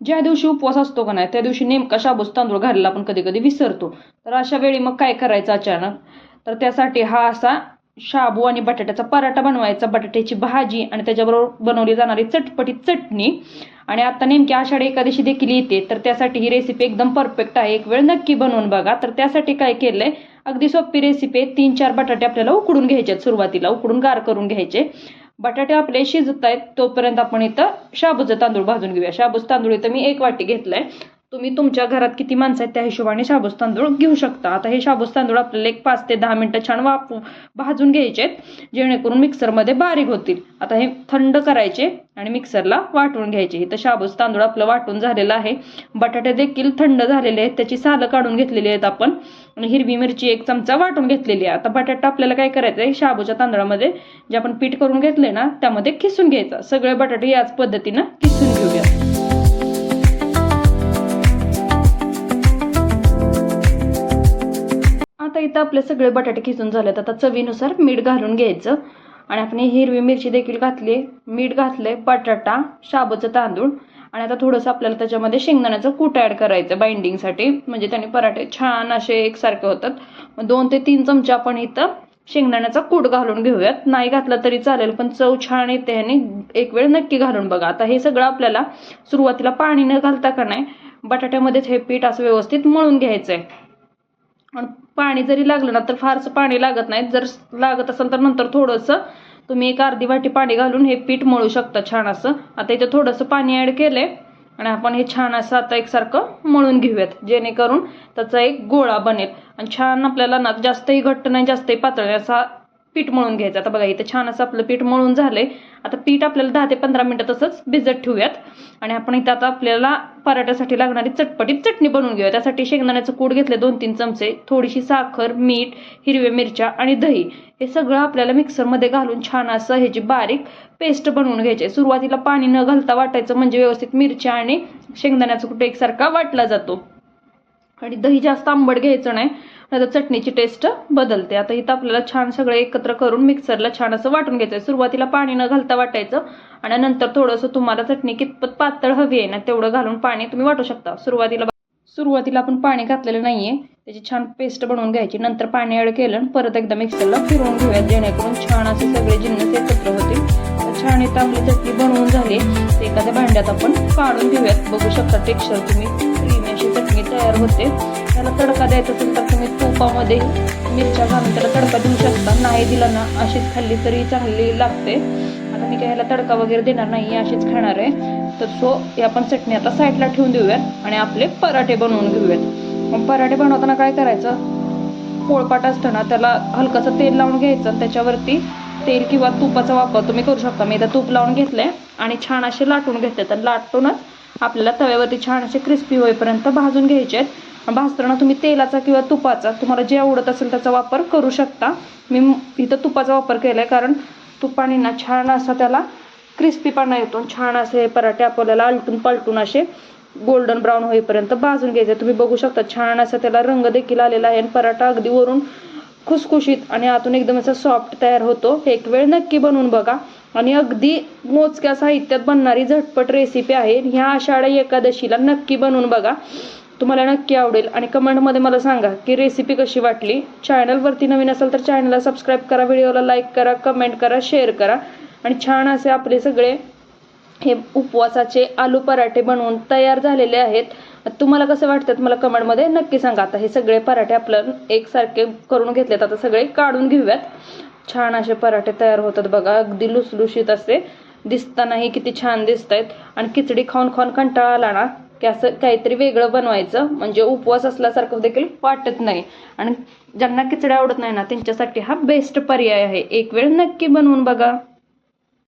ज्या दिवशी उपवास असतो का नाही त्या दिवशी नेमका शाबूचा तांदूळ घालायला आपण कधी कधी विसरतो. तर अशा वेळी मग काय करायचं अचानक, तर त्यासाठी हा असा शाबू आणि बटाट्याचा पराठा बनवायचा, बटाट्याची भाजी आणि त्याच्याबरोबर बनवली जाणारी चटपटीत चटणी. आणि आता नेमकी आषाढी एकादशी देखील येते, तर त्यासाठी ही रेसिपी एकदम परफेक्ट आहे. एक वेळ नक्की बनवून बघा. तर त्यासाठी काय केलंय, अगदी सोपी रेसिपी आहे. 3-4 बटाटे आपल्याला उकडून घ्यायचे, सुरुवातीला उकडून गार करून घ्यायचे. बटाटे आपले शिजत आहेत तोपर्यंत आपण इथं शाबूचा तांदूळ भाजून घेऊया. शाबूचा तांदूळ इथं मी 1 वाटी घेतलाय. तुम्ही तुमच्या घरात किती माणसं आहेत त्या हिशोबाने शाबूचा तांदूळ घेऊ शकता. आता हे शाबूचा तांदूळ आपल्याला 5 ते 10 मिनिटं छान भाजून घ्यायचे आहेत, जेणेकरून मिक्सरमध्ये बारीक होतील. आता हे थंड करायचे आणि मिक्सरला वाटून घ्यायचे. इथं शाबूचा तांदूळ आपलं वाटून झालेला आहे. बटाटे देखील थंड झालेले आहेत, त्याची सालं काढून घेतलेली आहेत आपण. आणि हिरवी मिरची 1 चमचा वाटून घेतलेली आहे. आता बटाटा आपल्याला काय करायचं आहे, शाबूच्या तांदळामध्ये जे आपण पीठ करून घेतले ना त्यामध्ये किसून घ्यायचा. सगळे बटाटे याच पद्धतीनं किसून घेऊया. आता इथं आपले सगळे बटाटे किसून झालेत. आता चवीनुसार मीठ घालून घ्यायचं. आणि आपण हिरवी मिरची देखील घातली, मीठ घातले, बटाटा, शाबूचं तांदूळ आणि आता थोडंसं आपल्याला त्याच्यामध्ये शेंगदाण्याचं कूट ऍड करायचं बाइंडिंगसाठी, म्हणजे त्याने पराठे छान असे एकसारखे होतात. मग 2 ते 3 चमचे आपण इथं शेंगदाण्याचा कूट घालून घेऊयात. नाही घातला तरी चालेल, पण चव छान येते आणि एक वेळ नक्की घालून बघा. आता हे सगळं आपल्याला सुरुवातीला पाणी न घालता का नाही बटाट्यामध्येच हे पीठ असं व्यवस्थित मळून घ्यायचं आहे. आणि पाणी जरी लागलं ना तर फारसं पाणी लागत नाही. जर लागत असेल तर नंतर थोडंसं तुम्ही 1 अर्धी वाटी पाणी घालून हे पीठ मळू शकता छान असं. आता इथं थोडंसं पाणी ऍड केलंय आणि आपण हे छान असं आता एकसारखं मळून घेऊयात, जेणेकरून त्याचा एक गोळा बनेल. आणि छान आपल्याला ना जास्तही घट्ट नाही जास्तही पातळ नाही असा पीठ मळून घ्यायचं. आता बघा इथं छान असं आपलं पीठ मळून झालंय. आता पीठ आपल्याला 10 ते 15 मिनिटं तसंच भिजत ठेवूयात. आणि आपण इथं आता आपल्याला पराठ्यासाठी लागणारी चटपटीत चटणी बनवून घेऊया. त्यासाठी शेंगदाण्याचं कूट घेतले 2-3 चमचे, थोडीशी साखर, मीठ, हिरव्या मिरच्या आणि दही. हे सगळं आपल्याला मिक्सरमध्ये घालून छान असं ह्याची बारीक पेस्ट बनवून घ्यायची. सुरुवातीला पाणी न घालता वाटायचं, म्हणजे व्यवस्थित मिरच्या आणि शेंगदाण्याचं कूट एकसारखा वाटला जातो. आणि दही जास्त आंबट घ्यायचं नाही, नाहीतर चटणीची टेस्ट बदलते. आता इथं आपल्याला छान सगळं एकत्र करून मिक्सरला छान असं वाटून घ्यायचं. सुरुवातीला पाणी न घालता वाटायचं आणि नंतर थोडंसं तुम्हाला चटणी कितपत पातळ हवी आहे ना तेवढं घालून पाणी तुम्ही वाटू शकता. सुरुवातीला आपण पाणी घातलेलं नाहीये, त्याची छान पेस्ट बनवून घ्यायची. नंतर पाणी ऍड केलं परत एकदा मिक्सरला फिरवून घेऊयात, जेणेकरून छान असे सगळे जिन्नस एकत्र होतील. छान इथं आपली चटणी बनवून झाली. एखाद्या भांड्यात आपण काढून घेऊयात. बघू शकता टेक्स्चर तुम्ही, क्रीमी अशी चटणी तयार होते. त्याला तडका द्यायचा असेल तर तुम्ही तुपामध्ये मिरच्या घालून त्याला तडका देऊ शकता. नाही दिला ना अशीच खाल्ली तरी चांगली लागते. आता मी काय ह्याला तडका वगैरे देणार नाही, अशीच खाणार आहे. तर हे आपण चटणी आता साईडला ठेवून देऊयात आणि आपले पराठे बनवून घेऊयात. मग पराठे बनवताना काय करायचं, पोळपाट असताना त्याला हलकंसं तेल लावून घ्यायचं. त्याच्यावरती तेल किंवा तुपाचा वापर तुम्ही करू शकता. मी इथं तूप लावून घेतलंय आणि छान असे लाटून घेतले. तर लाटूनच आपल्याला तव्यावरती छान असे क्रिस्पी होईपर्यंत भाजून घ्यायचे आहेत. भाजताना तुम्ही तेलाचा किंवा तुपाचा, तुम्हाला जे आवडत असेल त्याचा वापर करू शकता. मी इथं तुपाचा वापर केलाय, कारण तुपाने ना छान असा त्याला क्रिस्पीपणा येतो. छान असे पराठे आपल्याला आलटून पालटून असे गोल्डन ब्राऊन होईपर्यंत भाजून घ्यायचे. तुम्ही बघू शकता छान असा त्याला रंग देखील आलेला आहे आणि पराठा अगदी वरून खुसखुशीत आणि आतून एकदम असा सॉफ्ट तयार होतो. एक वेळ नक्की बनवून बघा. आणि अगदी मोजक्या साहित्यात बनणारी झटपट रेसिपी आहे. ह्या आषाढी एकादशीला नक्की बनवून बघा, तुम्हाला नक्की आवडेल. आणि कमेंटमध्ये मला सांगा की रेसिपी कशी वाटली. चॅनलवरती नवीन असेल तर चॅनलला सबस्क्राईब करा, व्हिडिओला लाईक करा, कमेंट करा, शेअर करा. आणि छान असे आपले सगळे हे उपवासाचे आलू पराठे बनवून तयार झालेले आहेत. तुम्हाला कसं वाटतं मला कमेंटमध्ये नक्की सांगा. आता हे सगळे पराठे आपल्याला एकसारखे करून घेतलेत. आता सगळे काढून घेऊयात. छान असे पराठे तयार होतात बघा, अगदी लुसलुशीत असे दिसतानाही किती छान दिसत आहेत. आणि खिचडी खाऊन खाऊन कंटाळा आला ना की असं काहीतरी वेगळं बनवायचं, म्हणजे उपवास असल्यासारखं देखील वाटत नाही. आणि ज्यांना खिचडी आवडत नाही ना त्यांच्यासाठी हा बेस्ट पर्याय आहे. एक वेळ नक्की बनवून बघा.